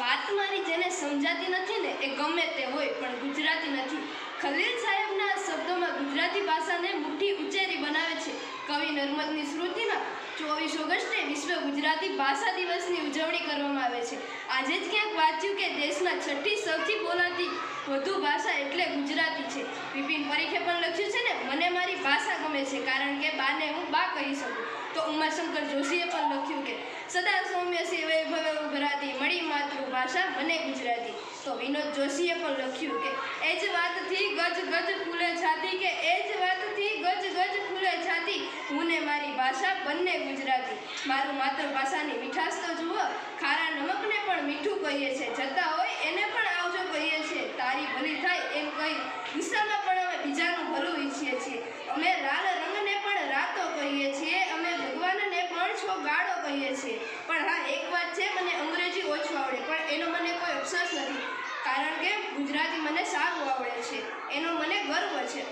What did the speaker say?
વાત મારી જેને સમજાતી નથી ને એ ગમે તે હોય પણ ગુજરાતી નથી. ખલીલ સાહેબના શબ્દોમાં ગુજરાતી ભાષાને મુઠ્ઠી ઉચેરી બનાવે છે. કવિ નર્મદની સ્મૃતિમાં 24 ઓગસ્ટે વિશ્વ ગુજરાતી ભાષા દિવસની ઉજવણી કરવામાં આવે છે. આજે જ ક્યાંક વાંચ્યું કે દેશમાં છઠ્ઠી સૌથી બોલાતી વધુ ભાષા એટલે ગુજરાતી છે. વિપિન પરીખે પણ લખ્યું છે ને, મને મારી ભાષા ગમે છે કારણ કે બાને હું બા કહી શકું. તો ઉમાશંકર જોશીએ પણ લખ્યું કે સદા સૌમ્ય છે વૈભવે ઉભરાતી મળી માતૃભાષા મને ગુજરાતી. તો વિનોદ જોશીએ પણ લખ્યું કે એ જ વાતથી ગજ ગજ ફૂલે છાતી, કે એ જ વાતથી ગજ ગજ ફૂલે છાતી, હું ને મારી ભાષા બંને ગુજરાતી. મારું માતૃભાષાની મીઠાશ તો જુઓ, ખારા નમકને પણ મીઠું કહીએ છીએ, જતા હોય એને પણ આવજો કહીએ છીએ. તારી ભલી થાય એમ કહી ગુસ્સામાં પણ અમે બીજાનું ભલું ઈચ્છીએ છીએ. અમે લાલ રંગને પણ રાતો કહીએ છીએ, અમે ભગવાનને પણ છો ગાળો કહીએ છીએ. પણ હા, એક વાત છે, મને અંગ્રેજી ઓછું આવડે પણ એનો મને કોઈ અફસોસ નથી કારણ કે ગુજરાતી મને સારું આવડે છે, એનો મને ગર્વ છે.